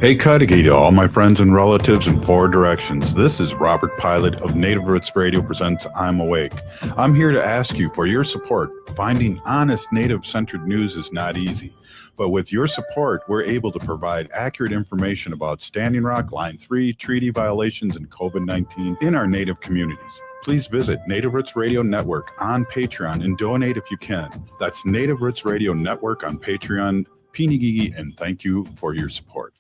Hey, Cudahy to all my friends and relatives in four directions. This is Robert Pilot of Native Roots Radio presents I'm Awake. I'm here to ask you for your support. Finding honest Native-centered news is not easy, but with your support, we're able to provide accurate information about Standing Rock, Line 3, treaty violations, and COVID-19 in our Native communities. Please visit Native Roots Radio Network on Patreon and donate if you can. That's Native Roots Radio Network on Patreon. Pinigigi, and thank you for your support.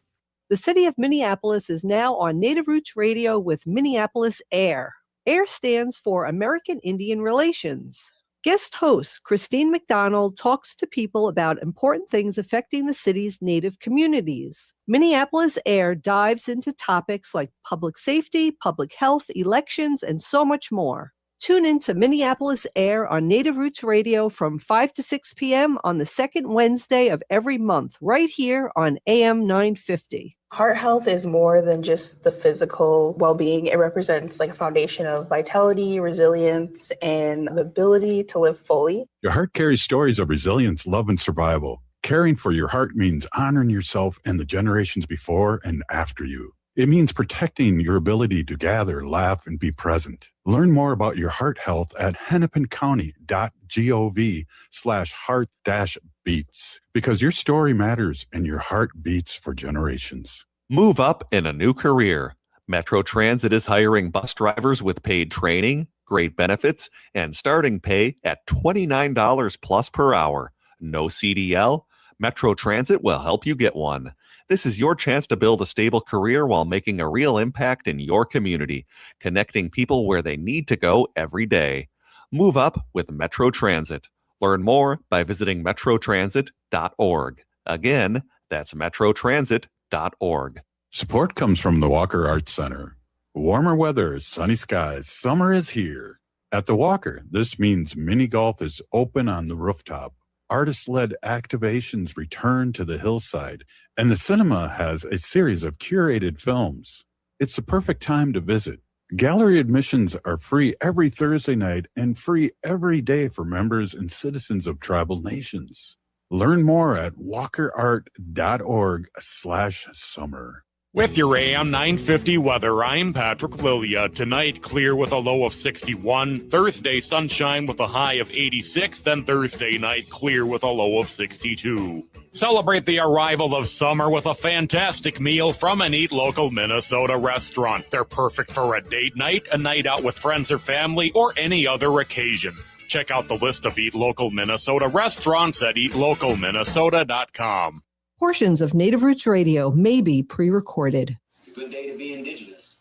The city of Minneapolis is now on Native Roots Radio with Minneapolis AIR. AIR stands for American Indian Relations. Guest host Christine McDonald talks to people about important things affecting the city's Native communities. Minneapolis AIR dives into topics like public safety, public health, elections, and so much more. Tune in to Minneapolis AIR on Native Roots Radio from 5 to 6 p.m. on the second Wednesday of every month, right here on AM 950. Heart health is more than just the physical well-being. It represents like a foundation of vitality, resilience, and the ability to live fully. Your heart carries stories of resilience, love, and survival. Caring for your heart means honoring yourself and the generations before and after you. It means protecting your ability to gather, laugh, and be present. Learn more about your heart health at hennepincounty.gov/heart-beats because your story matters and your heart beats for generations. Move up in a new career. Metro Transit is hiring bus drivers with paid training, great benefits, and starting pay at $29 plus per hour. No CDL? Metro Transit will help you get one. This is your chance to build a stable career while making a real impact in your community, connecting people where they need to go every day. Move up with Metro Transit. Learn more by visiting metrotransit.org. Again, that's metrotransit.org. Support comes from the Walker Arts Center. Warmer weather, sunny skies, summer is here. At the Walker, this means mini golf is open on the rooftop. Artist-led activations return to the hillside, and the cinema has a series of curated films. It's the perfect time to visit. Gallery admissions are free every Thursday night and free every day for members and citizens of tribal nations. Learn more at walkerart.org/summer. With your AM 950 weather, I'm Patrick Lilia. Tonight, clear with a low of 61. Thursday, sunshine with a high of 86. Then Thursday night, clear with a low of 62. Celebrate the arrival of summer with a fantastic meal from an Eat Local Minnesota restaurant. They're perfect for a date night, a night out with friends or family, or any other occasion. Check out the list of Eat Local Minnesota restaurants at eatlocalminnesota.com. Portions of Native Roots Radio may be pre-recorded. It's a good day to be Indigenous.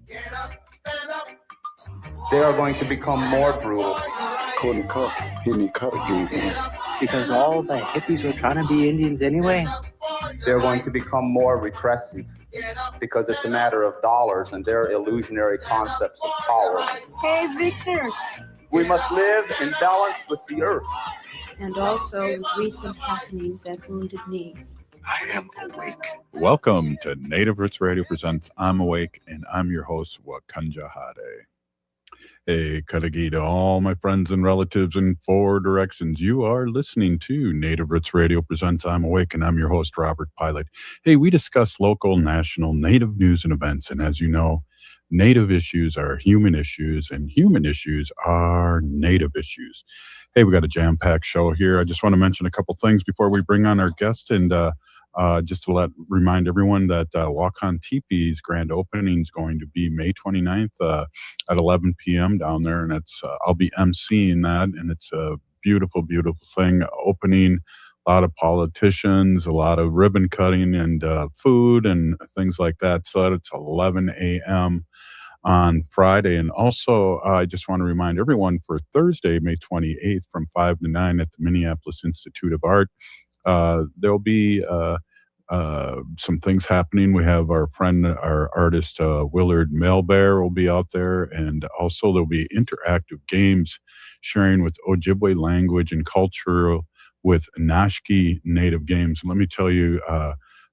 Get up, stand up. They are going to become more brutal. Couldn't cut, hitting cut again. Because all the hippies were trying to be Indians anyway. They're going to become more repressive because it's a matter of dollars and their illusionary concepts of power. Hey, Victor. We must live in balance with the earth. And also with recent happenings at Wounded Knee. I am awake. Welcome to Native Roots Radio presents I'm Awake, and I'm your host, Wakanja Hade. Hey, Cudahy to all my friends and relatives in four directions. You are listening to Native Roots Radio presents I'm Awake, and I'm your host, Robert Pilot. Hey, we discuss local, national, Native news and events, and as you know, Native issues are human issues, and human issues are Native issues. Hey, we got a jam-packed show here. I just want to mention a couple things before we bring on our guest, and just to remind everyone that Wakan Teepee's grand opening is going to be May 29th at 11 p.m. down there, and it's I'll be emceeing that, and it's a beautiful, beautiful thing. Opening, a lot of politicians, a lot of ribbon cutting, and food and things like that. So it's 11 a.m. on Friday. And also, I just want to remind everyone for Thursday, May 28th from 5 to 9 at the Minneapolis Institute of Art, there'll be some things happening. We have our friend, our artist, Willard Melbear will be out there. And also there'll be interactive games sharing with Ojibwe language and culture with Nashki Native games. Let me tell you,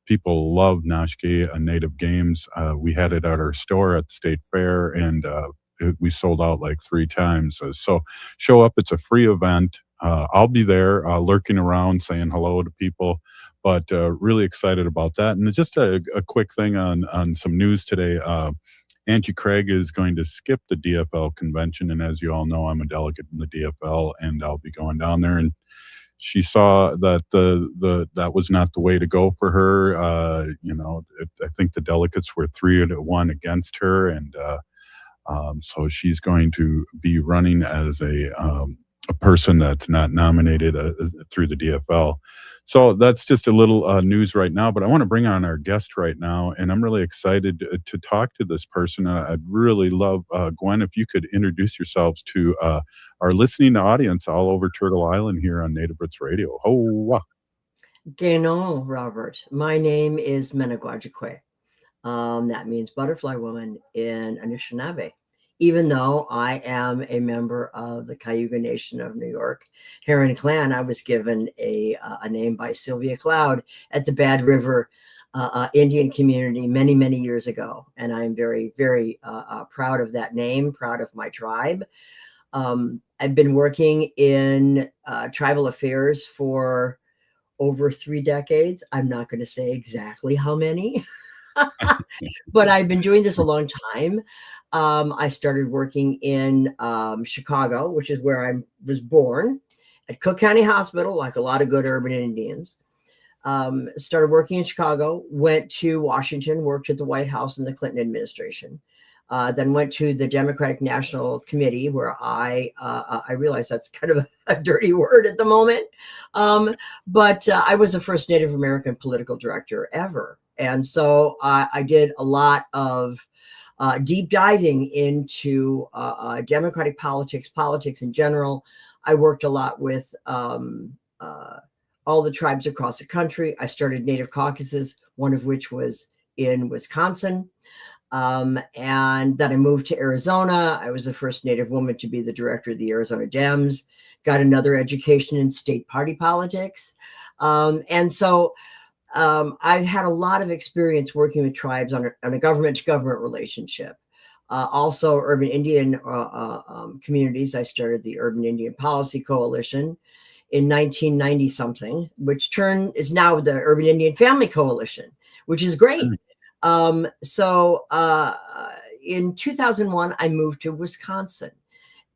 people love Nashki Native games. We had it at our store at the State Fair, and we sold out like 3 times. So show up. It's a free event. I'll be there lurking around saying hello to people. but really excited about that. And just a quick thing on some news today. Angie Craig is going to skip the DFL convention, and as you all know, I'm a delegate in the DFL, and I'll be going down there. And she saw that that was not the way to go for her. I think the delegates were 3-1 against her, and so she's going to be running as a person that's not nominated through the DFL. So that's just a little news right now, but I want to bring on our guest right now, and I'm really excited to talk to this person. I'd really love, Gwen, if you could introduce yourselves to our listening audience all over Turtle Island here on Native Roots Radio. Geno, Robert. My name is Menegwajikwe. That means butterfly woman in Anishinaabe. Even though I am a member of the Cayuga Nation of New York Heron Clan, I was given a name by Sylvia Cloud at the Bad River Indian community many, many years ago. And I'm very, very proud of that name, proud of my tribe. I've been working in tribal affairs for over 3 decades. I'm not going to say exactly how many, but I've been doing this a long time. I started working in Chicago, which is where I was born, at Cook County Hospital, like a lot of good urban Indians. Started working in Chicago, went to Washington, worked at the White House in the Clinton administration. Then went to the Democratic National Committee, where I realize that's kind of a dirty word at the moment. But I was the first Native American political director ever. And so I did a lot of deep diving into democratic politics in general. I worked a lot with all the tribes across the country. I started Native caucuses, one of which was in Wisconsin. And then I moved to Arizona. I was the first Native woman to be the director of the Arizona Dems, got another education in state party politics. And so I've had a lot of experience working with tribes on a government-to-government relationship. Also, urban Indian communities. I started the Urban Indian Policy Coalition in 1990-something, which is now the Urban Indian Family Coalition, which is great. So in 2001, I moved to Wisconsin,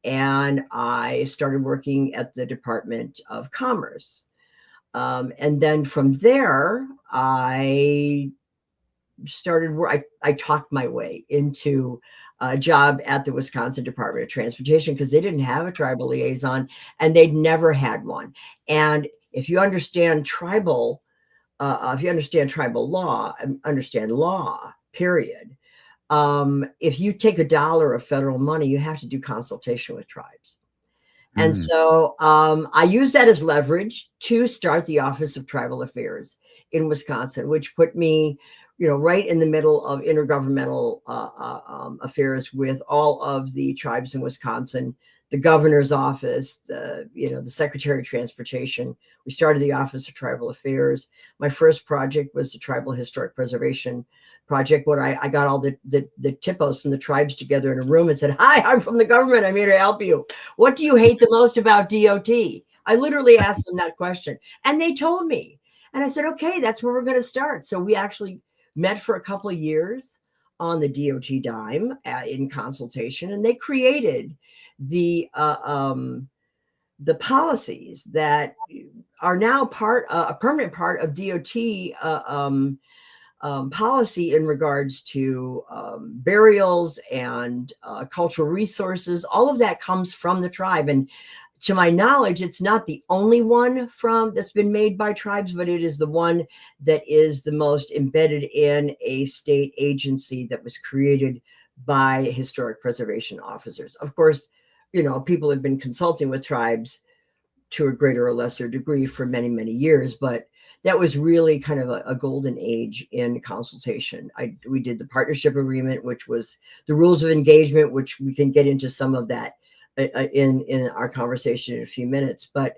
and I started working at the Department of Commerce. And then from there, I talked my way into a job at the Wisconsin Department of Transportation, because they didn't have a tribal liaison and they'd never had one. And if you understand tribal law, understand law, period. If you take $1 of federal money, you have to do consultation with tribes. And so I used that as leverage to start the Office of Tribal Affairs in Wisconsin, which put me, right in the middle of intergovernmental affairs with all of the tribes in Wisconsin, the governor's office, the Secretary of Transportation. We started the Office of Tribal Affairs. My first project was the Tribal Historic Preservation Project, where I got all the TIPOs from the tribes together in a room and said, "Hi, I'm from the government. I'm here to help you. What do you hate the most about DOT?" I literally asked them that question, and they told me. And I said, "Okay, that's where we're going to start." So we actually met for a couple of years on the DOT dime in consultation, and they created the policies that are now a permanent part of DOT policy in regards to burials and cultural resources. All of that comes from the tribe. And to my knowledge, it's not the only one that's been made by tribes, but it is the one that is the most embedded in a state agency that was created by historic preservation officers. Of course, people have been consulting with tribes to a greater or lesser degree for many, many years, but that was really kind of a golden age in consultation. We did the partnership agreement, which was the rules of engagement, which we can get into some of that in our conversation in a few minutes. But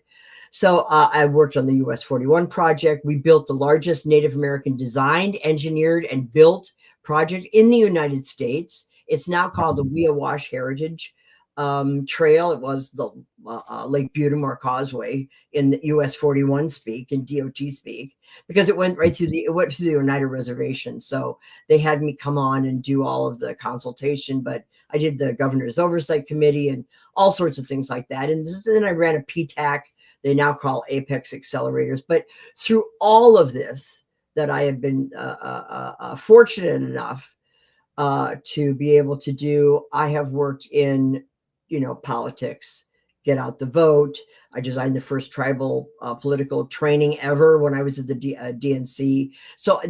so I worked on the US 41 project. We built the largest Native American designed, engineered, and built project in the United States. It's now called the Weawash Heritage trail. It was the Lake Butamore Causeway in the US 41 speak and DOT speak, because it went right through the Oneida Reservation. So they had me come on and do all of the consultation, but I did the governor's oversight committee and all sorts of things like that. And then I ran a PTAC, they now call Apex Accelerators. But through all of this that I have been fortunate enough to be able to do, I have worked in, politics, get out the vote. I designed the first tribal political training ever when I was at the DNC. So,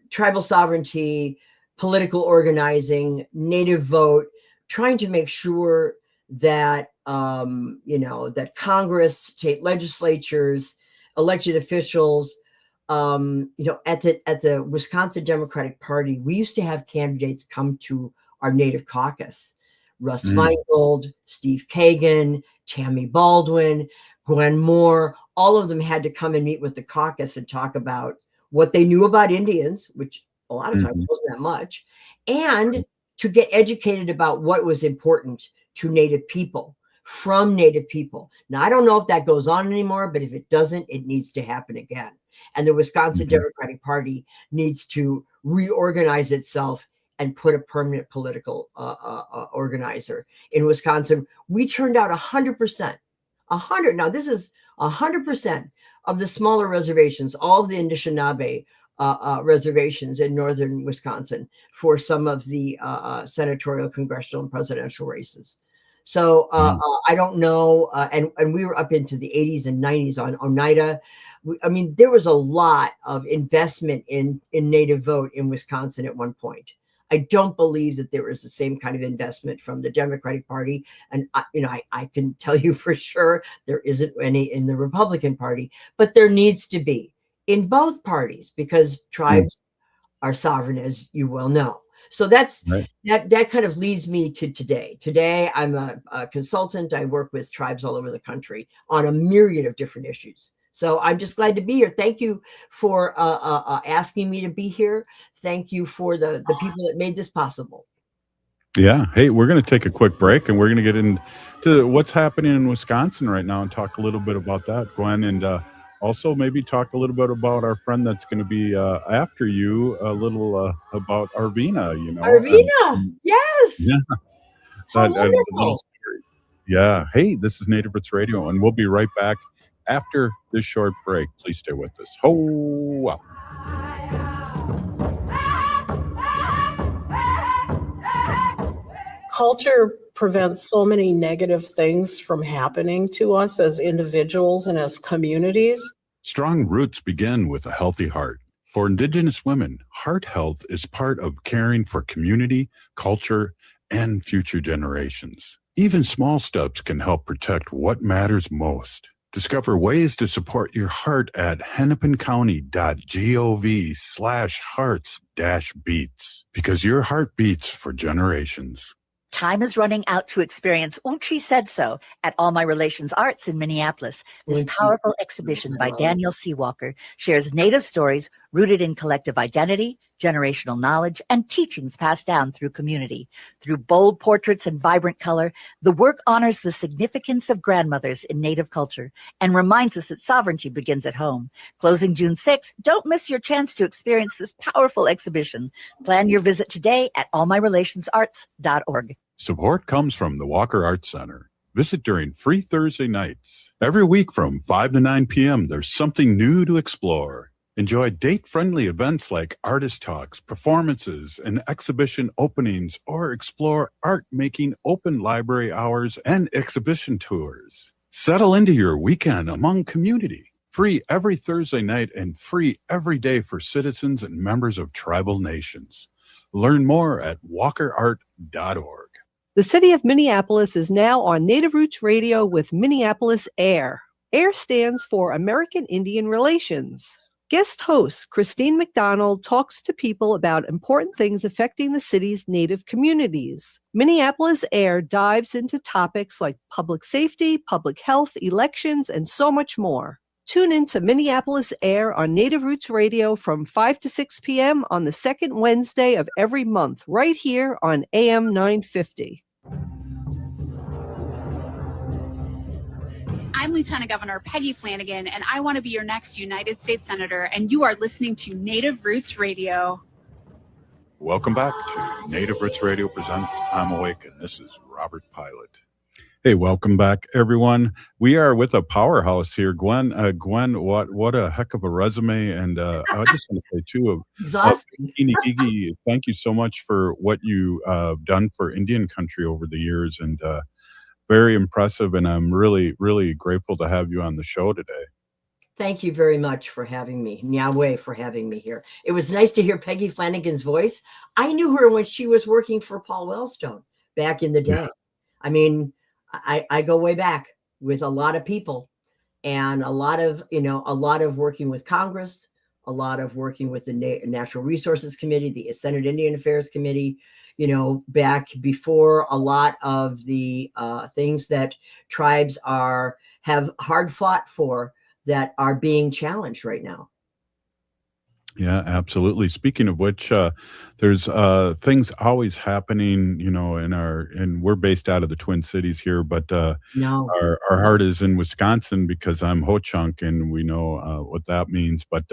tribal sovereignty, political organizing, native vote, trying to make sure that, that Congress, state legislatures, elected officials, at the Wisconsin Democratic Party, we used to have candidates come to our native caucus. Russ Feingold, Steve Kagan, Tammy Baldwin, Gwen Moore, all of them had to come and meet with the caucus and talk about what they knew about Indians, which a lot of times wasn't that much, and to get educated about what was important to Native people, from Native people. Now, I don't know if that goes on anymore, but if it doesn't, it needs to happen again. And the Wisconsin Democratic Party needs to reorganize itself and put a permanent political organizer in Wisconsin. We turned out 100%. Now, this is 100% of the smaller reservations, all of the Anishinaabe reservations in northern Wisconsin for some of the senatorial, congressional, and presidential races. So I don't know. And we were up into the 80s and 90s on Oneida. There was a lot of investment in native vote in Wisconsin at one point. I don't believe that there was the same kind of investment from the Democratic Party. And, I can tell you for sure there isn't any in the Republican Party, but there needs to be in both parties, because tribes are sovereign, as you well know. So that's that kind of leads me to today. Today, I'm a consultant. I work with tribes all over the country on a myriad of different issues. So I'm just glad to be here. Thank you for asking me to be here. Thank you for the people that made this possible. Yeah. Hey, we're going to take a quick break, and we're going to get into what's happening in Wisconsin right now and talk a little bit about that, Gwen, and also maybe talk a little bit about our friend that's going to be after you, a little about Arvina, Arvina, yes. Yeah. How wonderful. Yeah. Hey, this is Native Roots Radio, and we'll be right back after this short break. Please stay with us. Ho, wow. Culture prevents so many negative things from happening to us as individuals and as communities. Strong roots begin with a healthy heart. For Indigenous women, heart health is part of caring for community, culture, and future generations. Even small steps can help protect what matters most. Discover ways to support your heart at hennepincounty.gov/hearts-beats, because your heart beats for generations. Time is running out to experience Unchi Said So at All My Relations Arts in Minneapolis. This powerful exhibition by Daniel Seawalker shares Native stories rooted in collective identity, generational knowledge, and teachings passed down through community. Through bold portraits and vibrant color, the work honors the significance of grandmothers in Native culture and reminds us that sovereignty begins at home. Closing June 6th, don't miss your chance to experience this powerful exhibition. Plan your visit today at allmyrelationsarts.org. Support comes from the Walker Arts Center. Visit during free Thursday nights. Every week from 5 to 9 p.m., there's something new to explore. Enjoy date-friendly events like artist talks, performances, and exhibition openings, or explore art-making open library hours and exhibition tours. Settle into your weekend among community. Free every Thursday night and free every day for citizens and members of tribal nations. Learn more at walkerart.org. The city of Minneapolis is now on Native Roots Radio with Minneapolis AIR. AIR stands for American Indian Relations. Guest host Christine McDonald talks to people about important things affecting the city's Native communities. Minneapolis AIR dives into topics like public safety, public health, elections, and so much more. Tune in to Minneapolis AIR on Native Roots Radio from 5 to 6 p.m. on the second Wednesday of every month, right here on AM 950. I'm Lieutenant Governor Peggy Flanagan, and I want to be your next United States Senator, and you are listening to Native Roots Radio. Welcome back to Native Roots Radio presents I'm Awake, and this is Robert Pilot. Hey, welcome back, everyone. We are with a powerhouse here, Gwen. Gwen, what a heck of a resume! And I just want to say too, exhausting. Gigi, thank you so much for what you done for Indian country over the years, and very impressive. And I'm really, really grateful to have you on the show today. Thank you very much for having me. Nyahweh for having me here. It was nice to hear Peggy Flanagan's voice. I knew her when she was working for Paul Wellstone back in the day. Yeah. I mean, I go way back with a lot of people, and a lot of working with Congress, a lot of working with the Natural Resources Committee, the Senate Indian Affairs Committee, back before a lot of the things that tribes have hard fought for that are being challenged right now. Yeah, absolutely. Speaking of which, there's things always happening, and we're based out of the Twin Cities here, but no. our heart is in Wisconsin because I'm Ho-Chunk, and we know what that means. But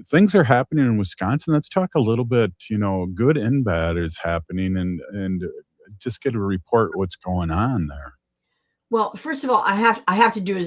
things are happening in Wisconsin. Let's talk a little bit, good and bad is happening, and just get a report what's going on there. Well, first of all, I have to do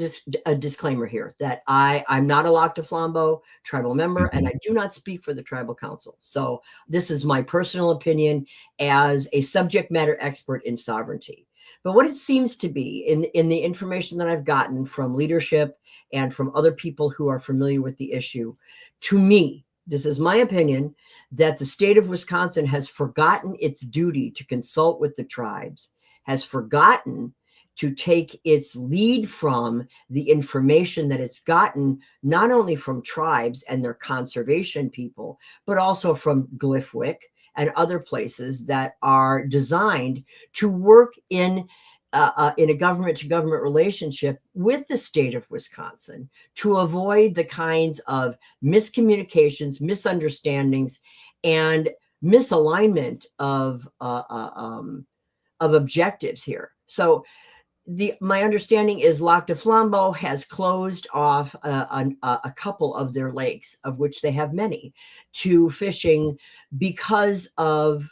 a disclaimer here that I'm not a Lac du Flambeau tribal member, and I do not speak for the tribal council. So this is my personal opinion as a subject matter expert in sovereignty. But what it seems to be in the information that I've gotten from leadership and from other people who are familiar with the issue, to me, this is my opinion, that the state of Wisconsin has forgotten its duty to consult with the tribes, has forgotten to take its lead from the information that it's gotten, not only from tribes and their conservation people, but also from Glyphwick and other places that are designed to work in a government-to-government relationship with the state of Wisconsin to avoid the kinds of miscommunications, misunderstandings, and misalignment of objectives here. So my understanding is Lac du Flambeau has closed off a couple of their lakes, of which they have many, to fishing because of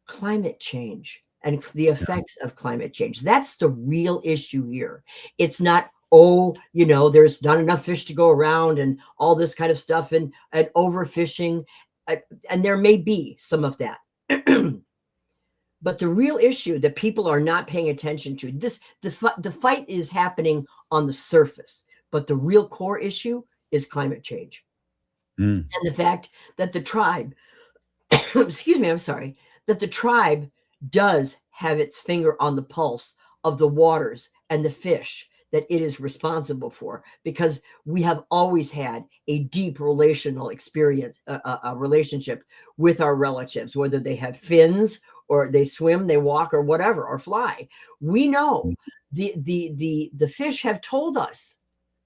climate change and the effects of climate change. That's the real issue here. It's not, there's not enough fish to go around and all this kind of stuff and overfishing. And there may be some of that. But the real issue that people are not paying attention to, the fight is happening on the surface, but the real core issue is climate change. And the fact that the tribe, that the tribe does have its finger on the pulse of the waters and the fish that it is responsible for, because we have always had a deep relational experience, a relationship with our relatives, whether they have fins or they swim, they walk, or whatever, or fly. We know the fish have told us.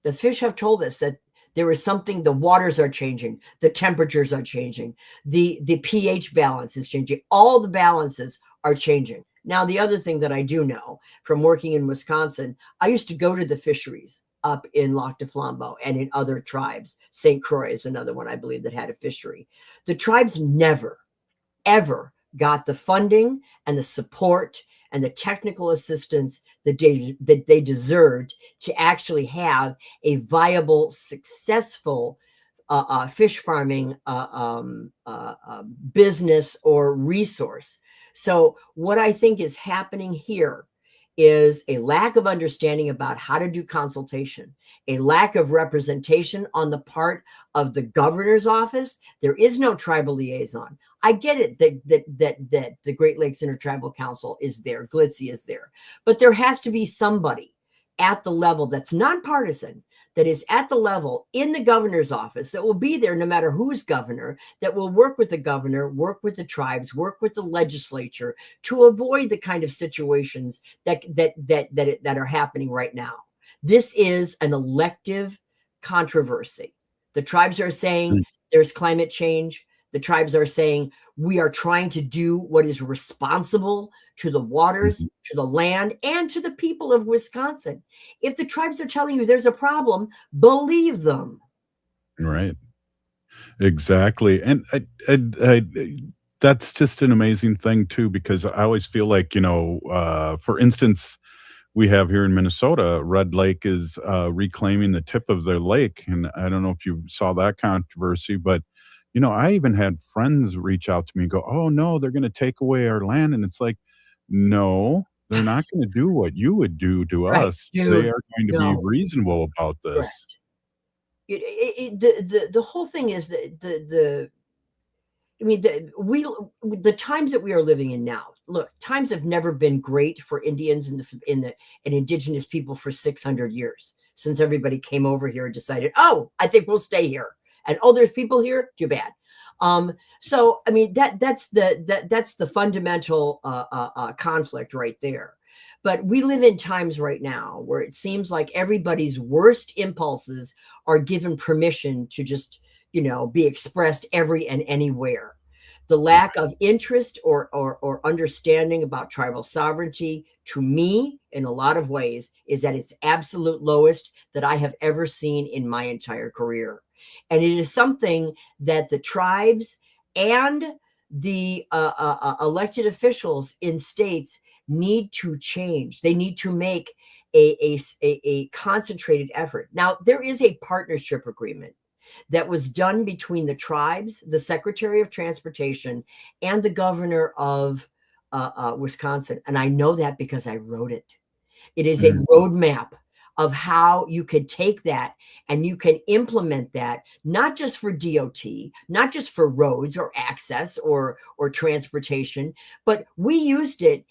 The fish have told us that there is something. The waters are changing. The temperatures are changing. The pH balance is changing. All the balances are changing. Now, the other thing that I do know from working in Wisconsin, I used to go to the fisheries up in Lac du Flambeau and in other tribes. St. Croix is another one, I believe, that had a fishery. The tribes never, ever got the funding and the support and the technical assistance that they deserved to actually have a viable, successful fish farming business or resource. So what I think is happening here is a lack of understanding about how to do consultation, a lack of representation on the part of the governor's office. There is no tribal liaison. I get it that the Great Lakes Intertribal Council is there, GLTC is there, but there has to be somebody at the level that's nonpartisan, that is at the level in the governor's office, that will be there no matter who's governor, that will work with the governor, work with the tribes, work with the legislature to avoid the kind of situations that are happening right now. This is an elective controversy. The tribes are saying there's climate change. The tribes are saying, we are trying to do what is responsible to the waters, to the land, and to the people of Wisconsin. If the tribes are telling you there's a problem, believe them. Right. Exactly. And that's just an amazing thing too, because I always feel like, for instance, we have here in Minnesota, Red Lake is reclaiming the tip of their lake. And I don't know if you saw that controversy, but I even had friends reach out to me and go, "Oh no, they're going to take away our land." And it's like, no, they're not going to do what you would do to Right, us. They dude. are going to be No. reasonable about Correct. this. The whole thing is that the times that we are living in now. Look, times have never been great for Indians and indigenous people for 600 years, since everybody came over here and decided, oh, I think we'll stay here, and oh, there's people here, too bad. So I mean that's the fundamental conflict right there. But we live in times right now where it seems like everybody's worst impulses are given permission to just be expressed every and anywhere. The lack of interest or understanding about tribal sovereignty, to me, in a lot of ways, is at its absolute lowest that I have ever seen in my entire career. And it is something that the tribes and the elected officials in states need to change. They need to make a concentrated effort. Now, there is a partnership agreement that was done between the tribes, the Secretary of Transportation, and the governor of Wisconsin. And I know that because I wrote it. It is a roadmap of how you can take that and you can implement that, not just for DOT, not just for roads or access or transportation, but we used it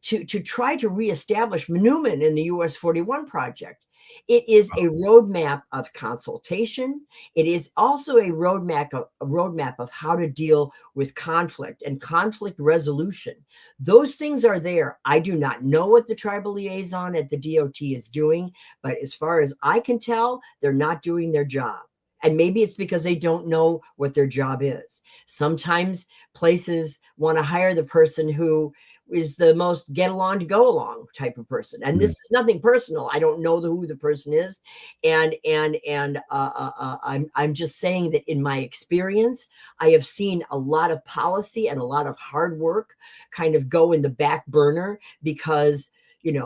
to try to reestablish Newman in the US 41 project. It is a roadmap of consultation. It is also a roadmap of how to deal with conflict and conflict resolution. Those things are there. I do not know what the tribal liaison at the DOT is doing, but as far as I can tell, they're not doing their job. And maybe it's because they don't know what their job is. Sometimes places want to hire the person who is the most get along to go along type of person. And this is nothing personal. I don't know who the person is. And I'm just saying that in my experience, I have seen a lot of policy and a lot of hard work kind of go in the back burner because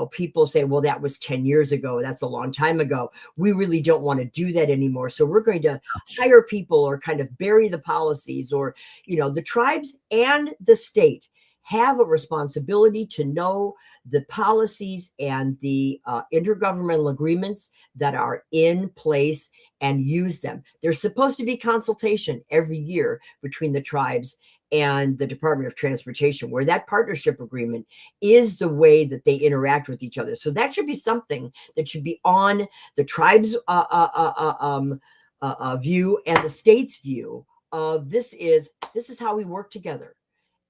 people say, well, that was 10 years ago. That's a long time ago. We really don't want to do that anymore. So we're going to hire people or kind of bury the policies, or, the tribes and the state have a responsibility to know the policies and the intergovernmental agreements that are in place and use them. There's supposed to be consultation every year between the tribes and the Department of Transportation, where that partnership agreement is the way that they interact with each other. So that should be something that should be on the tribes' view and the state's view of this is how we work together.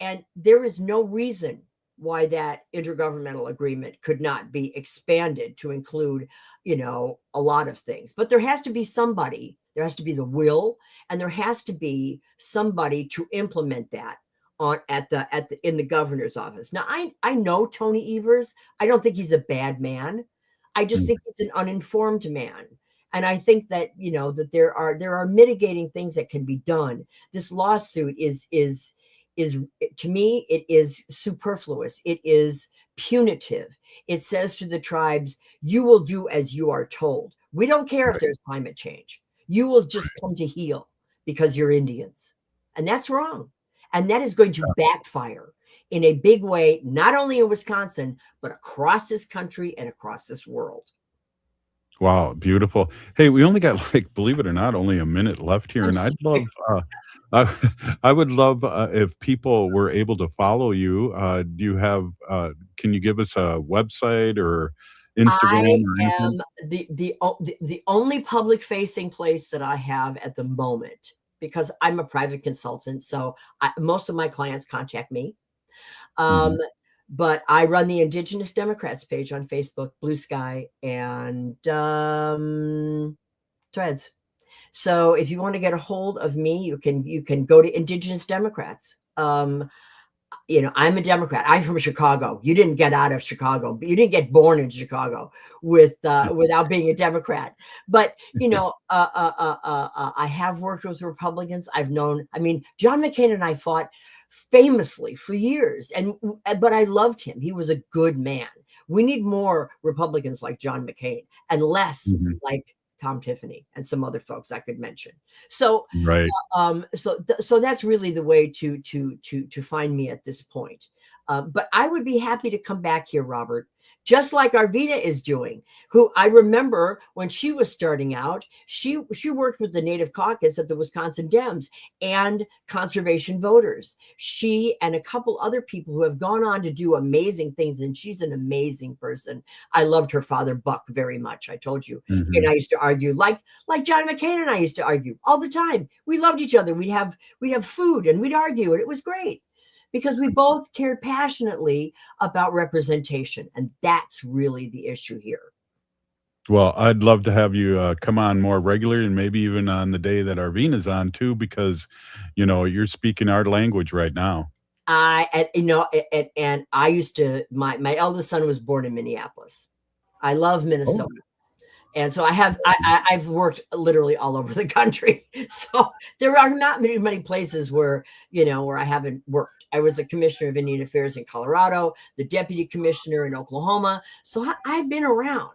And there is no reason why that intergovernmental agreement could not be expanded to include, a lot of things. But there has to be somebody, there has to be the will, and there has to be somebody to implement that in the governor's office. Now, I know Tony Evers. I don't think he's a bad man. I just think he's an uninformed man. And I think that, that there are mitigating things that can be done. This lawsuit is to me, it is superfluous. It is punitive. It says to the tribes, you will do as you are told. We don't care if there's climate change. You will just come to heel because you're Indians. And that's wrong. And that is going to backfire in a big way, not only in Wisconsin, but across this country and across this world. Wow, beautiful. Hey, we only got, believe it or not, only a minute left here, and I'd love, I would love if people were able to follow you. Do you have? Can you give us a website or Instagram or I anything? am the only public facing place that I have at the moment, because I'm a private consultant. So most of my clients contact me. But I run the Indigenous Democrats page on Facebook, Blue Sky, and Threads. So if you want to get a hold of me, you can go to Indigenous Democrats. You know, I'm a Democrat. I'm from Chicago. You didn't get out of Chicago, but you didn't get born in Chicago without being a Democrat. But you know, I have worked with Republicans. John McCain and I fought famously for years, but I loved him. He was a good man. We need more Republicans like John McCain and less like Tom Tiffany and some other folks I could mention. So, right. So that's really the way to find me at this point. But I would be happy to come back here, Robert, just like Arvina is doing, who I remember when she was starting out, she worked with the Native Caucus at the Wisconsin Dems and conservation voters. She and a couple other people who have gone on to do amazing things, and she's an amazing person. I loved her father, Buck, very much. I told you. And I used to argue like John McCain and I used to argue all the time. We loved each other. We'd have food and we'd argue, and it was great, because we both cared passionately about representation. And that's really the issue here. Well, I'd love to have you come on more regularly, and maybe even on the day that Arvina's on too, because, you know, you're speaking our language right now. And I used to, my eldest son was born in Minneapolis. I love Minnesota. Oh. And so I've worked literally all over the country. So there are not many places where I haven't worked. I was the commissioner of Indian Affairs in Colorado, the deputy commissioner in Oklahoma. So I've been around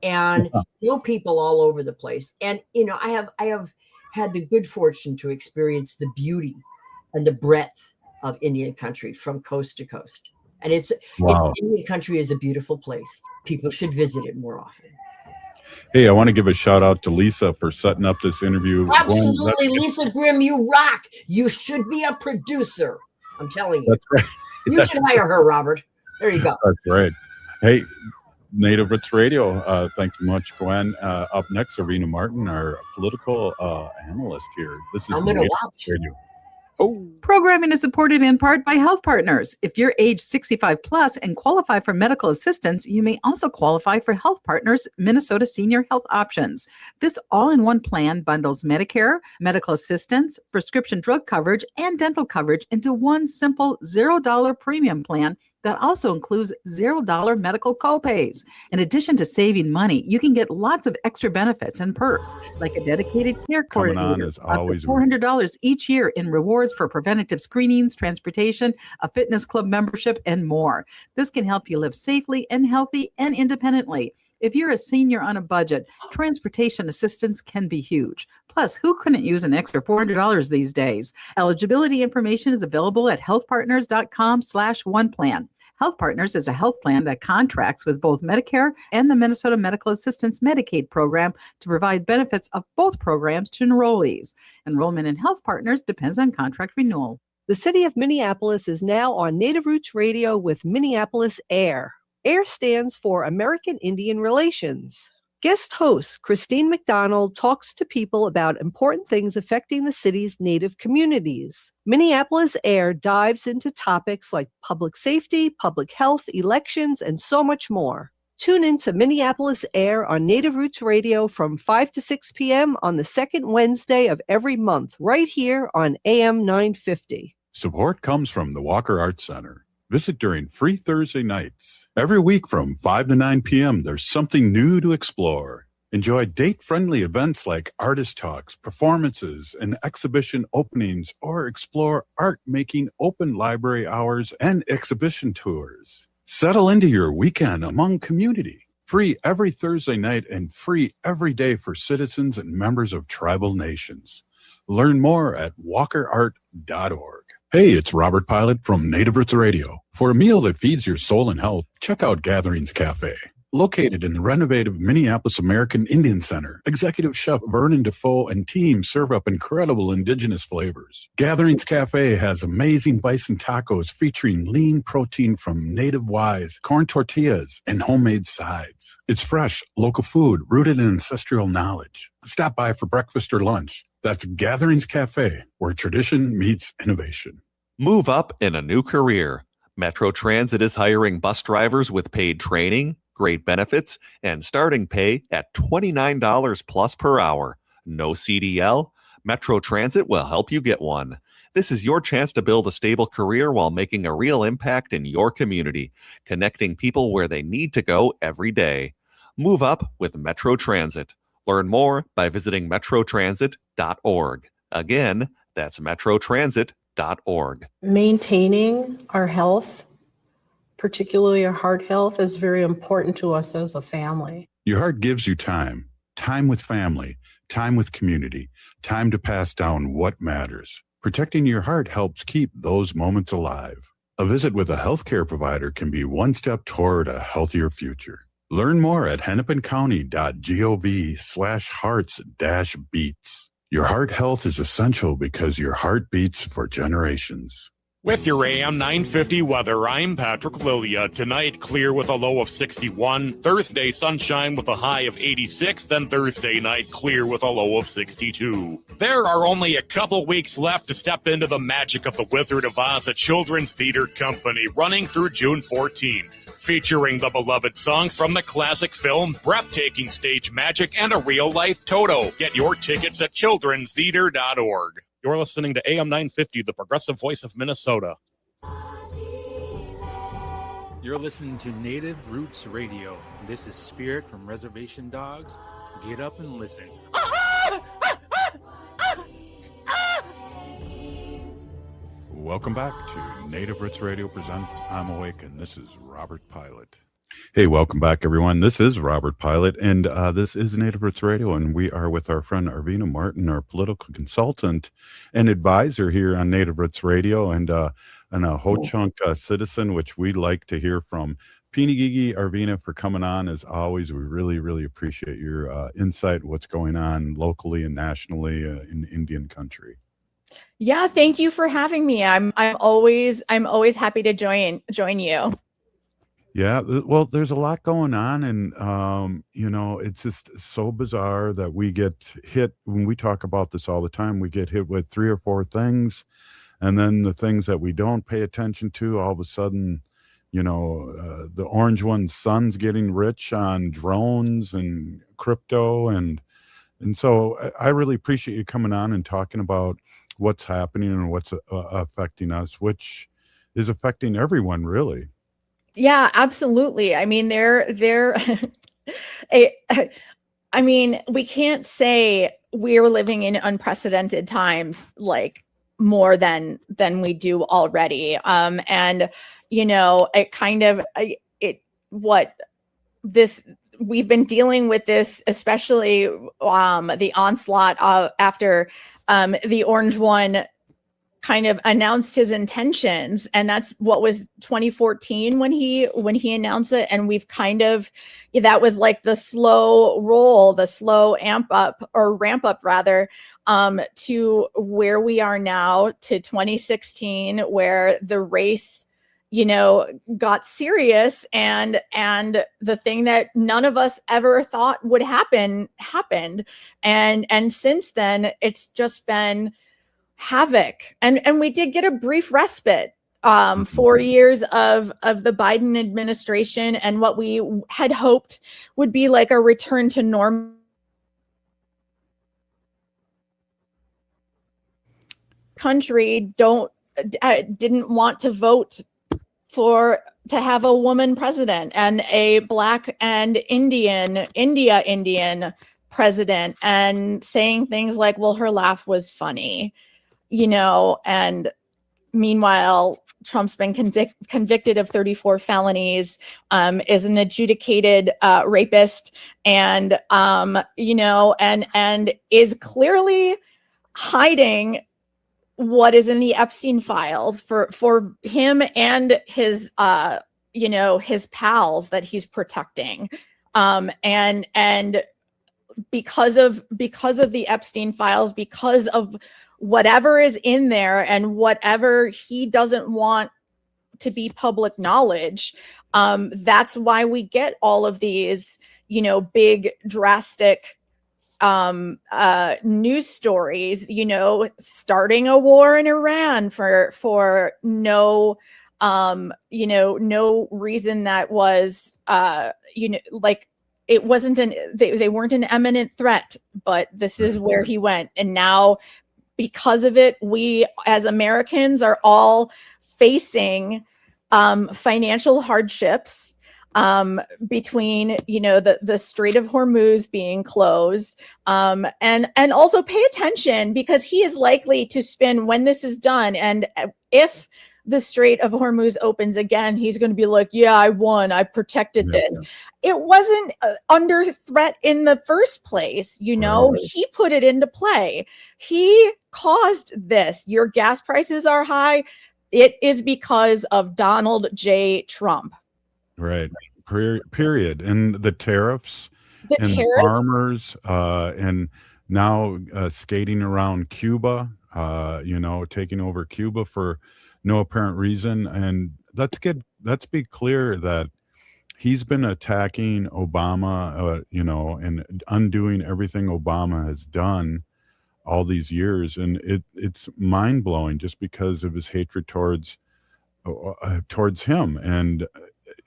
and know people all over the place. And, I have had the good fortune to experience the beauty and the breadth of Indian country from coast to coast. And Indian country is a beautiful place. People should visit it more often. Hey, I want to give a shout out to Lisa for setting up this interview. Absolutely. Lisa Grimm, you rock. You should be a producer. I'm telling you. That's right. You should hire her, Robert. There you go. That's right. Hey, Native Roots Radio, thank you much, Gwen. Up next, Arvina Martin, our political analyst here. This is Native Roots Radio. Programming is supported in part by Health Partners. If you're age 65 plus and qualify for medical assistance, you may also qualify for Health Partners Minnesota Senior Health Options. This all-in-one plan bundles Medicare, medical assistance, prescription drug coverage, and dental coverage into one simple $0 premium plan that also includes $0 medical copays. In addition to saving money, you can get lots of extra benefits and perks, like a dedicated care coordinator, up to $400 each year in rewards for preventative screenings, transportation, a fitness club membership, and more. This can help you live safely and healthy and independently. If you're a senior on a budget, transportation assistance can be huge. Plus, who couldn't use an extra $400 these days? Eligibility information is available at healthpartners.com/oneplan. Health Partners is a health plan that contracts with both Medicare and the Minnesota Medical Assistance Medicaid program to provide benefits of both programs to enrollees. Enrollment in Health Partners depends on contract renewal. The city of Minneapolis is now on Native Roots Radio with Minneapolis AIR. AIR stands for American Indian Relations. Guest host Christine McDonald talks to people about important things affecting the city's Native communities. Minneapolis AIR dives into topics like public safety, public health, elections, and so much more. Tune in to Minneapolis AIR on Native Roots Radio from 5 to 6 p.m. on the second Wednesday of every month, right here on AM 950. Support comes from the Walker Arts Center. Visit during free Thursday nights. Every week from 5 to 9 p.m., there's something new to explore. Enjoy date-friendly events like artist talks, performances, and exhibition openings, or explore art-making open library hours and exhibition tours. Settle into your weekend among community. Free every Thursday night and free every day for citizens and members of tribal nations. Learn more at walkerart.org. Hey, it's Robert Pilot from Native Roots Radio. For a meal that feeds your soul and health, check out Gatherings Cafe. Located in the renovative Minneapolis American Indian Center, Executive Chef Vernon Defoe and team serve up incredible indigenous flavors. Gatherings Cafe has amazing bison tacos featuring lean protein from native wise, corn tortillas, and homemade sides. It's fresh, local food rooted in ancestral knowledge. Stop by for breakfast or lunch. That's Gatherings Cafe, where tradition meets innovation. Move up in a new career. Metro Transit is hiring bus drivers with paid training, great benefits, and starting pay at $29 plus per hour. No CDL? Metro Transit will help you get one. This is your chance to build a stable career while making a real impact in your community, connecting people where they need to go every day. Move up with Metro Transit. Learn more by visiting metrotransit.org. Again, that's metrotransit.org. Maintaining our health, particularly our heart health, is very important to us as a family. Your heart gives you time with family, time with community, time to pass down what matters. Protecting your heart helps keep those moments alive. A visit with a healthcare provider can be one step toward a healthier future. Learn more at hennepincounty.gov/hearts-beats. Your heart health is essential because your heart beats for generations. With your AM 950 weather, I'm Patrick Lilia. Tonight, clear with a low of 61. Thursday, sunshine with a high of 86. Then Thursday night, clear with a low of 62. There are only a couple weeks left to step into the magic of the Wizard of Oz, a children's theater company running through June 14th. Featuring the beloved songs from the classic film, breathtaking stage magic, and a real-life Toto. Get your tickets at childrenstheater.org. You're listening to AM 950, the progressive voice of Minnesota. You're listening to Native Roots Radio. This is Spirit from Reservation Dogs. Get up and listen. Welcome back to Native Roots Radio presents I'm Awake, and this is Robert Pilot. Hey, welcome back, everyone. This is Robert Pilot, and this is Native Roots Radio, and we are with our friend Arvina Martin, our political consultant and advisor here on Native Roots Radio, and a Ho-Chunk citizen, which we like to hear from. Pinigigi, Arvina, for coming on. As always, we really, really appreciate your insight, what's going on locally and nationally in Indian country. Yeah, thank you for having me. I'm always happy to join you. Yeah, well, there's a lot going on, and it's just so bizarre that we get hit when we talk about this all the time. We get hit with 3 or 4 things, and then the things that we don't pay attention to, all of a sudden, the orange one's son's getting rich on drones and crypto, and so I really appreciate you coming on and talking about what's happening and what's affecting us, which is affecting everyone, really. Yeah, absolutely. I mean, we can't say we're living in unprecedented times, like more than we do already. We've been dealing with this, especially the onslaught after the orange one kind of announced his intentions, and that's what was 2014 when he announced it, and we've that was like the slow ramp up rather, to where we are now, to 2016, where the race got serious, and the thing that none of us ever thought would happen happened, and since then it's just been havoc, and we did get a brief respite, 4 years of the Biden administration, and what we had hoped would be like a return to normal. Country didn't want to vote to have a woman president and a Black and Indian president, and saying things like, well, her laugh was funny. And meanwhile, Trump's been convicted of 34 felonies, is an adjudicated rapist, and is clearly hiding what is in the Epstein files for him and his his pals that he's protecting, and because of the Epstein files, because of whatever is in there and whatever he doesn't want to be public knowledge, that's why we get all of these big drastic news stories, starting a war in Iran for no no reason that was like it wasn't they weren't an imminent threat, but this is where he went. And now, because of it, we as Americans are all facing financial hardships between, you know, the Strait of Hormuz being closed, and also pay attention, because he is likely to spin when this is done. And if the Strait of Hormuz opens again, he's going to be like, yeah, I won. I protected this. It wasn't under threat in the first place. You know, he put it into play. He caused this. Your gas prices are high. It is because of Donald J. Trump. Right. Period. And the tariffs, The and tariffs? farmers, and now skating around Cuba, you know, taking over Cuba for no apparent reason. And let's be clear that he's been attacking Obama, you know, and undoing everything Obama has done all these years. And it's mind blowing just because of his hatred towards him. And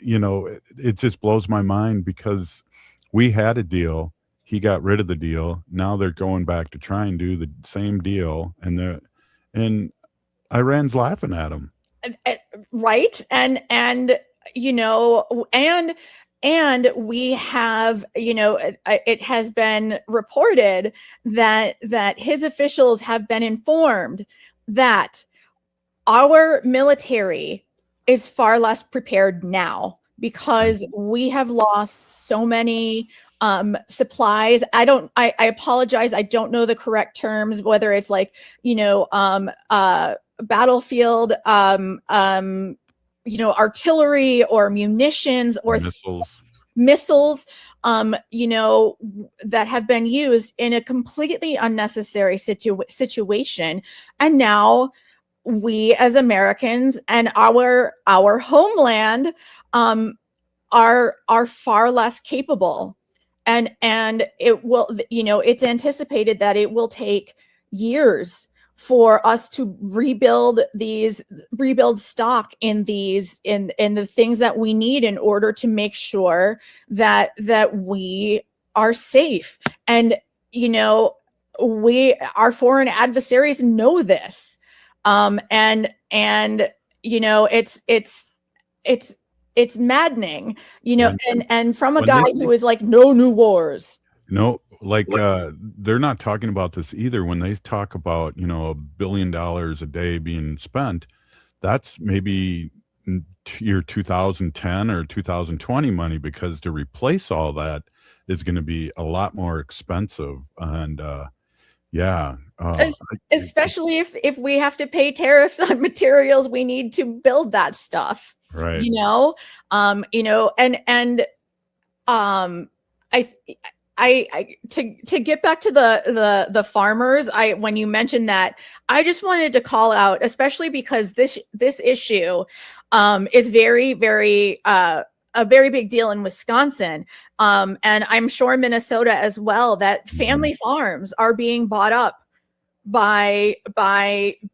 you know, it just blows my mind because we had a deal. He got rid of the deal. Now they're going back to try and do the same deal, and Iran's laughing at him. Right. And you know, and we have, you know, it has been reported that his officials have been informed that our military is far less prepared now because we have lost so many supplies. I apologize. I don't know the correct terms, whether it's like, you know, battlefield, you know, artillery or munitions or missiles, you know, that have been used in a completely unnecessary situation. And now we as Americans and our homeland are far less capable, and it will, you know, it's anticipated that it will take years for us to rebuild stock in the things that we need in order to make sure that we are safe. And you know, our foreign adversaries know this. And you know, it's maddening, you know, and from a guy who is like, no new wars. No, like they're not talking about this either. When they talk about, you know, $1 billion a day being spent, that's maybe year 2010 or 2020 money, because to replace all that is going to be a lot more expensive. And yeah. Especially if we have to pay tariffs on materials we need to build that stuff. Right. You know, and I to get back to the farmers, when you mentioned that, I just wanted to call out, especially because this issue is very, very a very big deal in Wisconsin, and I'm sure Minnesota as well, that family farms are being bought up by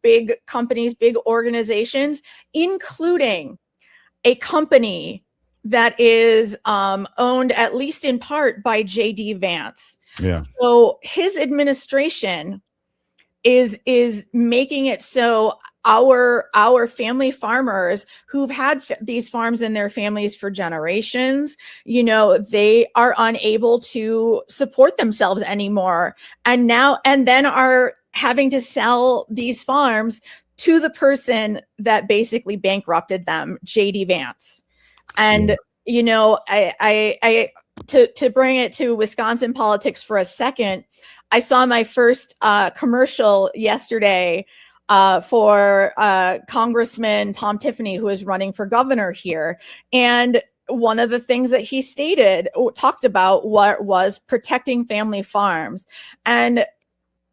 big companies, big organizations, including a company that is owned at least in part by J.D. Vance. Yeah. So his administration is making it so our family farmers who've had these farms in their families for generations, you know, they are unable to support themselves anymore, and then are having to sell these farms to the person that basically bankrupted them, J.D. Vance. And you know, I to bring it to Wisconsin politics for a second, I saw my first commercial yesterday for Congressman Tom Tiffany, who is running for governor here. And one of the things that he talked about what was protecting family farms. And,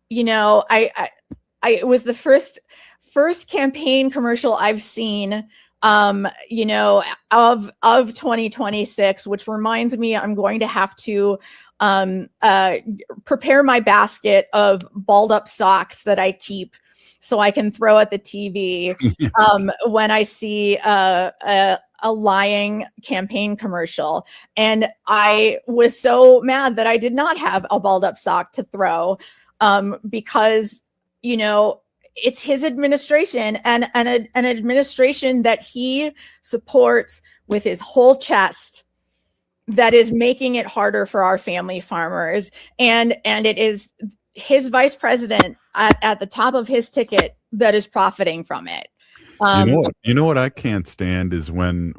you know, it was the first campaign commercial I've seen, you know, of 2026, which reminds me I'm going to have to prepare my basket of balled up socks that I keep so I can throw at the TV when I see a a lying campaign commercial. And I was so mad that I did not have a balled up sock to throw, because, you know, it's his administration, and an administration that he supports with his whole chest, that is making it harder for our family farmers. And it is his vice president at the top of his ticket that is profiting from it. You know what I can't stand is when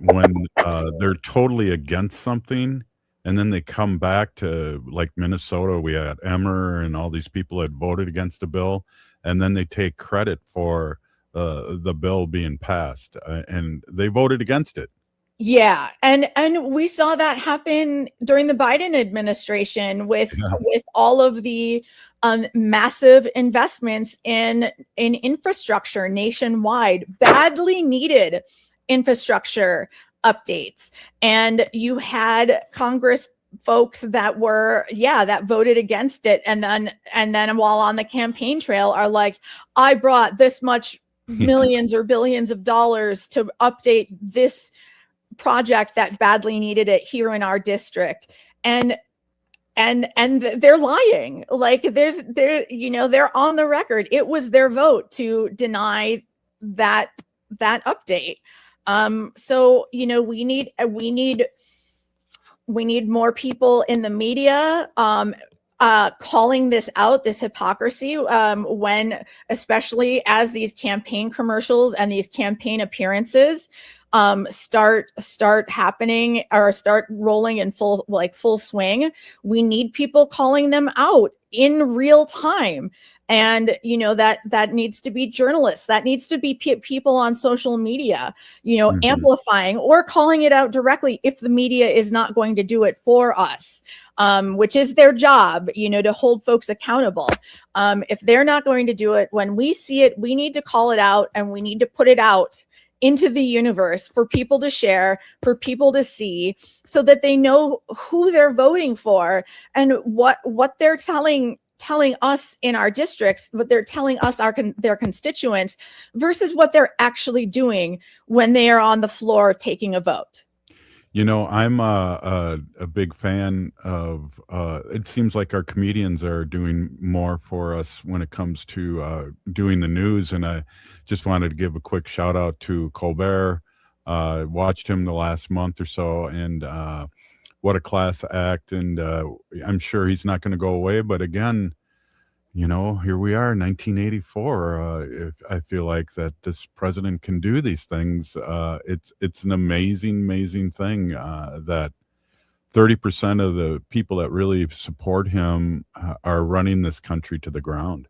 they're totally against something, and then they come back to, like, Minnesota. We had Emmer and all these people that voted against the bill, and then they take credit for the bill being passed, and they voted against it. Yeah, and we saw that happen during the Biden administration with all of the massive investments in infrastructure nationwide, badly needed infrastructure updates. And you had Congress folks that voted against it, and then while on the campaign trail are like, I brought this much millions or billions of dollars to update this project that badly needed it here in our district. And they're lying. Like, they're on the record. It was their vote to deny that update. So, you know, we need more people in the media calling this out, this hypocrisy, when, especially as these campaign commercials and these campaign appearances start happening or start rolling in full swing. We need people calling them out in real time. And, you know, that needs to be journalists, that needs to be people on social media, you know, amplifying or calling it out directly if the media is not going to do it for us, which is their job, you know, to hold folks accountable. If they're not going to do it, when we see it, we need to call it out, and we need to put it out into the universe for people to share, for people to see, so that they know who they're voting for and what they're telling us in our districts, what they're telling us their constituents, versus what they're actually doing when they are on the floor taking a vote. You know, I'm a big fan of, it seems like our comedians are doing more for us when it comes to doing the news. And I just wanted to give a quick shout out to Colbert. Watched him the last month or so, and what a class act. And I'm sure he's not going to go away. But again, you know, here we are, 1984. If I feel like that this president can do these things, it's an amazing thing that 30% of the people that really support him are running this country to the ground.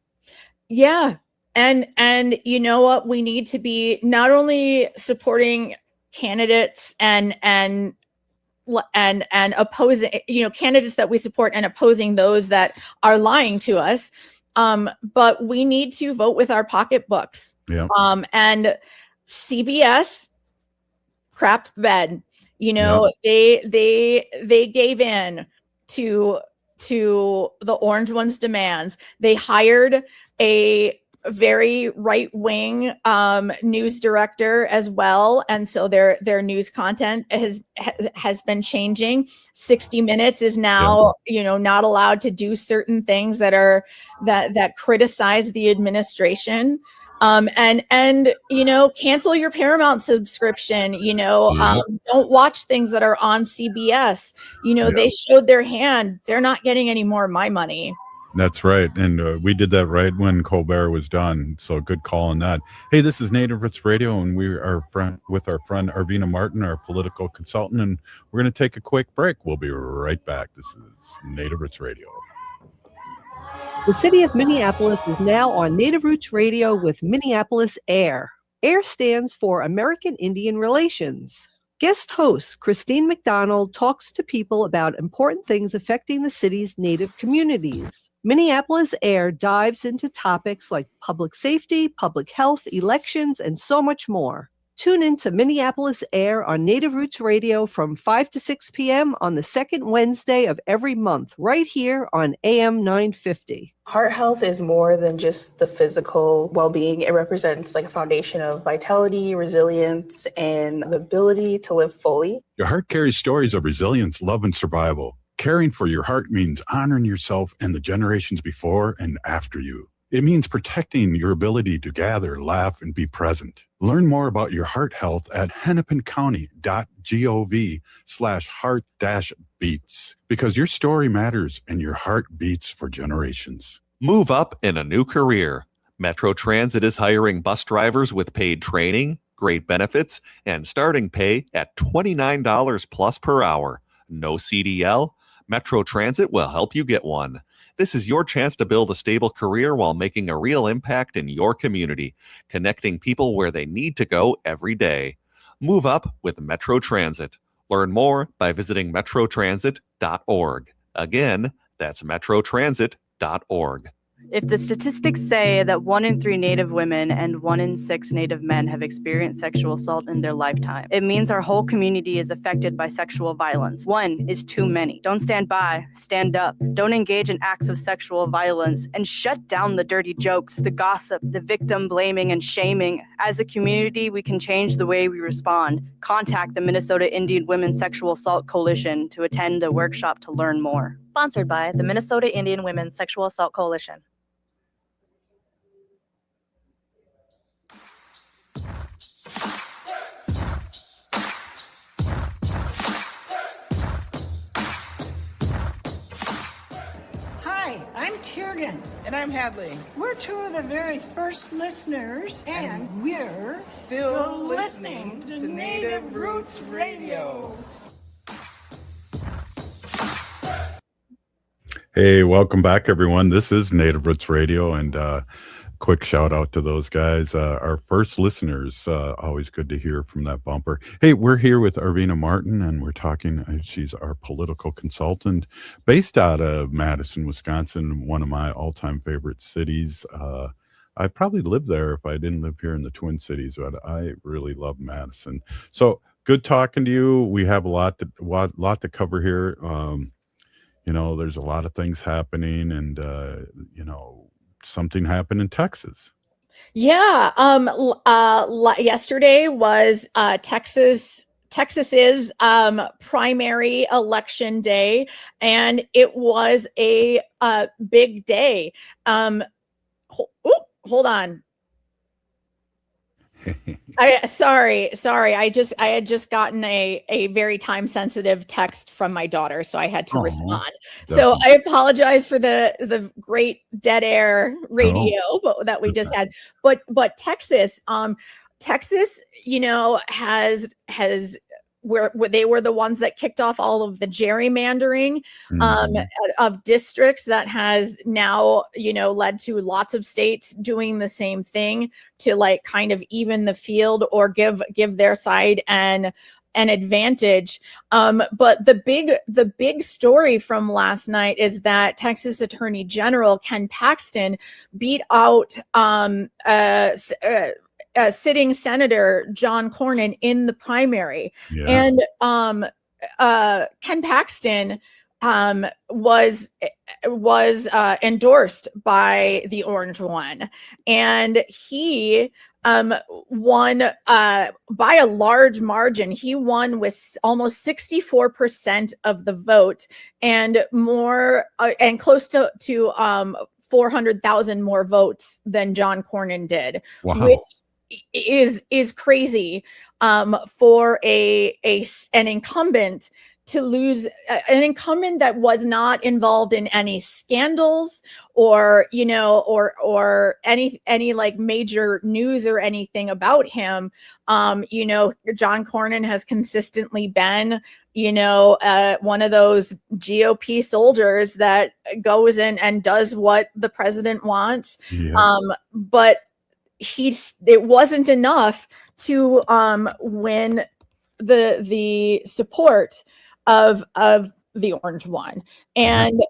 Yeah, and you know what? We need to be not only supporting candidates and opposing, you know, candidates that we support and opposing those that are lying to us. But we need to vote with our pocketbooks. Yeah. And CBS crapped the bed. You know, they gave in to the Orange One's demands. They hired a very right-wing news director as well, and so their news content has been changing. 60 Minutes is now you know, not allowed to do certain things that criticize the administration. And you know, cancel your Paramount subscription, you know, don't watch things that are on CBS. You know, they showed their hand. They're not getting any more of my money. That's right. And we did that right when Colbert was done. So good call on that. Hey, this is Native Roots Radio, and we are with our friend Arvina Martin, our political consultant, and we're going to take a quick break. We'll be right back. This is Native Roots Radio. The city of Minneapolis is now on Native Roots Radio with Minneapolis AIR. AIR stands for American Indian Relations. Guest host Christine McDonald talks to people about important things affecting the city's Native communities. Minneapolis AIR dives into topics like public safety, public health, elections, and so much more. Tune in to Minneapolis Air on Native Roots Radio from 5 to 6 p.m. on the second Wednesday of every month, right here on AM 950. Heart health is more than just the physical well-being. It represents like a foundation of vitality, resilience, and the ability to live fully. Your heart carries stories of resilience, love, and survival. Caring for your heart means honoring yourself and the generations before and after you. It means protecting your ability to gather, laugh, and be present. Learn more about your heart health at hennepincounty.gov/heart-beats, because your story matters and your heart beats for generations. Move up in a new career. Metro Transit is hiring bus drivers with paid training, great benefits, and starting pay at $29 plus per hour. No CDL? Metro Transit will help you get one. This is your chance to build a stable career while making a real impact in your community, connecting people where they need to go every day. Move up with Metro Transit. Learn more by visiting metrotransit.org. Again, that's metrotransit.org. If the statistics say that 1 in 3 Native women and 1 in 6 Native men have experienced sexual assault in their lifetime, it means our whole community is affected by sexual violence. 1 is too many. Don't stand by, stand up. Don't engage in acts of sexual violence, and shut down the dirty jokes, the gossip, the victim blaming and shaming. As a community, we can change the way we respond. Contact the Minnesota Indian Women's Sexual Assault Coalition to attend a workshop to learn more. Sponsored by the Minnesota Indian Women's Sexual Assault Coalition. Hi, I'm Tiergan. And I'm Hadley. We're 2 of the very first listeners, and we're still listening to Native Roots Radio. Hey, welcome back, everyone. This is Native Roots Radio, and quick shout out to those guys. Our first listeners, always good to hear from that bumper. Hey, we're here with Arvina Martin, and we're talking, she's our political consultant based out of Madison, Wisconsin, one of my all-time favorite cities. I'd probably live there if I didn't live here in the Twin Cities, but I really love Madison. So good talking to you. We have a lot to cover here. You know, there's a lot of things happening, and you know, something happened in Texas. Yeah. Yesterday was Texas's primary election day, and it was a big day. Hold on. Sorry. I had just gotten a very time sensitive text from my daughter, so I had to respond. So I apologize for the great dead air radio that we just had. But Texas, you know, has where they were the ones that kicked off all of the gerrymandering of districts that has now, you know, led to lots of states doing the same thing to like kind of even the field or give their side an advantage. But the big story from last night is that Texas Attorney General Ken Paxton beat out sitting Senator John Cornyn in the primary. Yeah. And Ken Paxton was endorsed by the Orange One, and he won by a large margin. He won with almost 64% of the vote, and more and close to 400,000 more votes than John Cornyn did. Wow. Which is crazy for an incumbent to lose, an incumbent that was not involved in any scandals or, you know, or any like major news or anything about him. You know, John Cornyn has consistently been, you know, one of those GOP soldiers that goes in and does what the president wants. Yeah. But it wasn't enough to win the support of the Orange One. And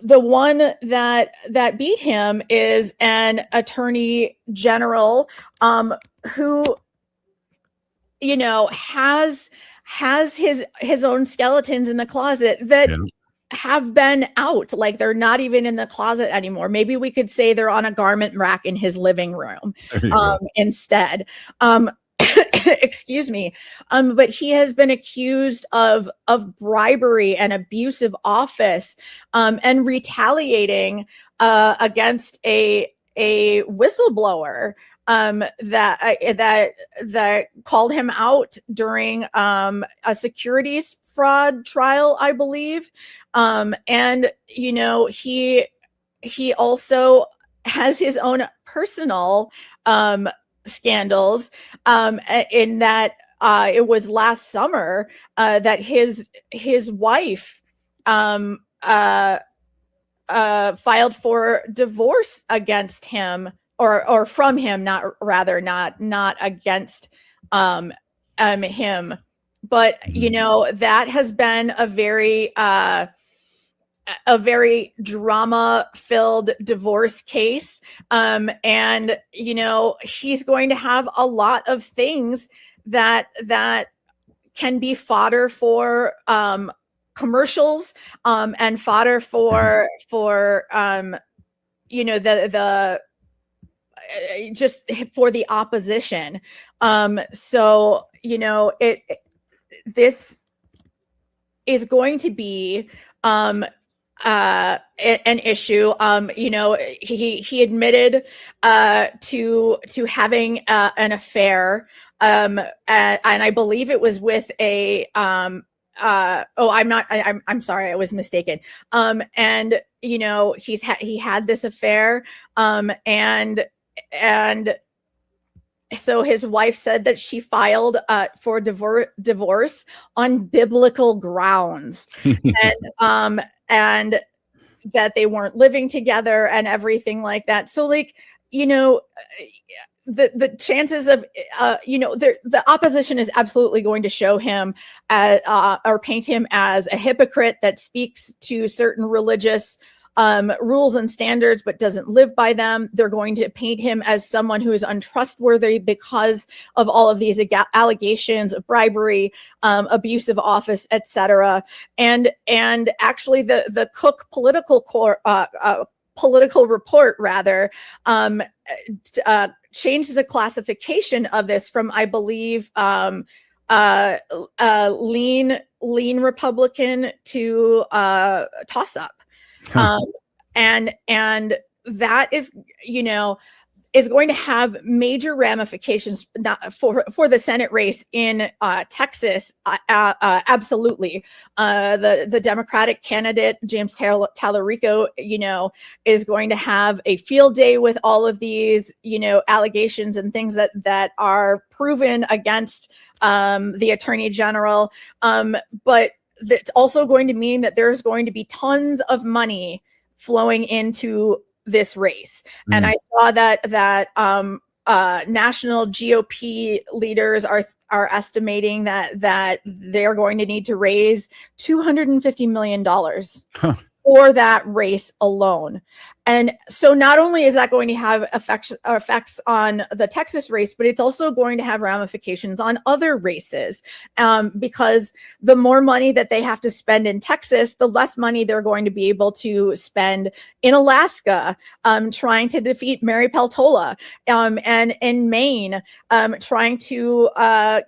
the one that beat him is an attorney general who has his own skeletons in the closet that have been out. Like, they're not even in the closet anymore. Maybe we could say they're on a garment rack in his living room instead. Excuse me. But he has been accused of bribery and abuse of office, and retaliating against a whistleblower that called him out during a securities fraud trial, I believe. And he also has his own personal scandals, in that it was last summer that his wife filed for divorce against him, or from him, not against him. But that has been a very drama-filled divorce case, and he's going to have a lot of things that can be fodder for commercials, and fodder for the just for the opposition. So this is going to be an issue. He admitted to having an affair, and I believe it was with a I'm sorry, I was mistaken. And he had this affair, and so his wife said that she filed for divorce on biblical grounds, and that they weren't living together and everything like that. So the chances of the opposition is absolutely going to show him or paint him as a hypocrite that speaks to certain religious rules and standards but doesn't live by them. They're going to paint him as someone who is untrustworthy because of all of these allegations of bribery, abuse of office, etc. And actually the Cook political report rather changed the classification of this from, I believe, lean Republican to toss-up. And that is going to have major ramifications for the Senate race in Texas. Absolutely. The Democratic candidate, James Tallarico, is going to have a field day with all of these, allegations and things that are proven against the Attorney General. But that's also going to mean that there's going to be tons of money flowing into this race. And I saw that national GOP leaders are estimating that they're going to need to raise $250 million for that race alone. And so not only is that going to have effects on the Texas race, but it's also going to have ramifications on other races, because the more money that they have to spend in Texas, the less money they're going to be able to spend in Alaska, trying to defeat Mary Peltola, and in Maine, trying to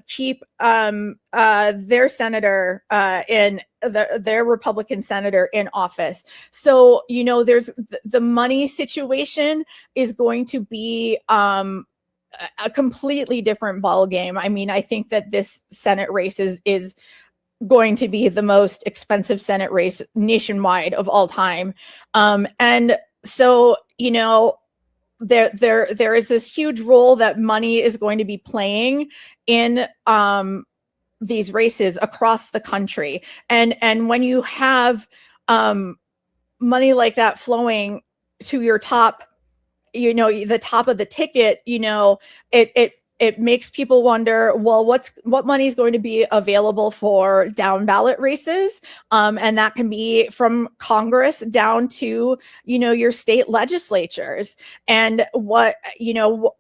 keep their senator their Republican senator in office. So, there's the money situation is going to be a completely different ball game. I mean, I think that this Senate race is going to be the most expensive Senate race nationwide of all time. And so, there is this huge role that money is going to be playing in these races across the country. And when you have money like that flowing to your top, the top of the ticket, it makes people wonder, well, what money is going to be available for down ballot races? And that can be from Congress down to, your state legislatures. And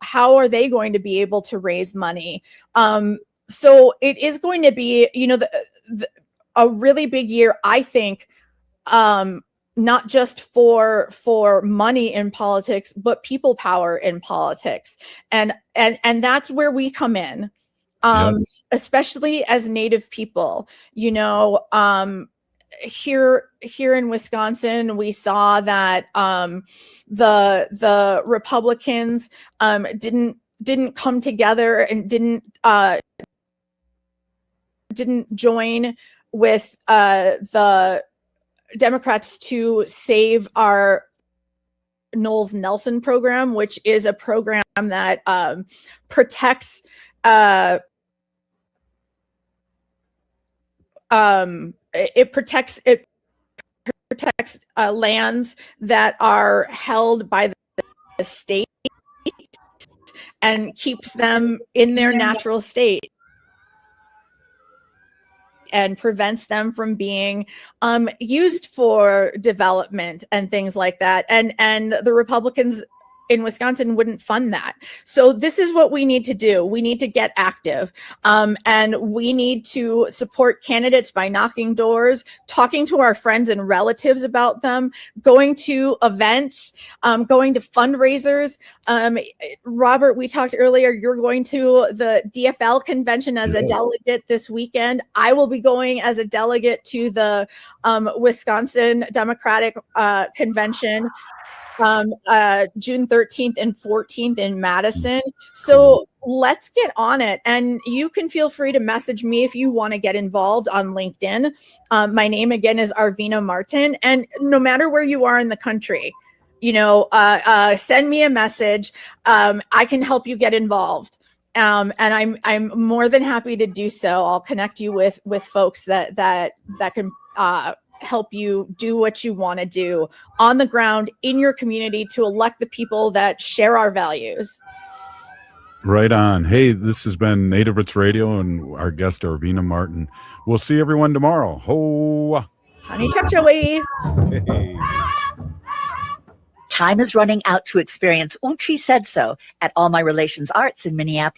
how are they going to be able to raise money? So it is going to be, a really big year, I think, not just for money in politics, but people power in politics. And that's where we come in, especially as Native people. Here in Wisconsin, we saw that the Republicans didn't come together and didn't join with the Democrats to save our Knowles Nelson program, which is a program that protects lands that are held by the state and keeps them in their natural state and prevents them from being used for development and things like that. And the Republicans in Wisconsin wouldn't fund that. So this is what we need to do. We need to get active, and we need to support candidates by knocking doors, talking to our friends and relatives about them, going to events, going to fundraisers. Robert, we talked earlier, you're going to the DFL convention as a delegate this weekend. I will be going as a delegate to the Wisconsin Democratic Convention June 13th and 14th in Madison. So let's get on it. And you can feel free to message me if you want to get involved on LinkedIn. My name again is Arvina Martin. And no matter where you are in the country, send me a message. I can help you get involved. And I'm more than happy to do so. I'll connect you with folks that can help you do what you want to do on the ground in your community to elect the people that share our values. Right on. Hey, this has been Native Roots Radio and our guest Arvina Martin. We'll see everyone tomorrow. Ho! Honey Chukchawi. Hey. Time is running out to experience Unchi Said So at All My Relations Arts in Minneapolis.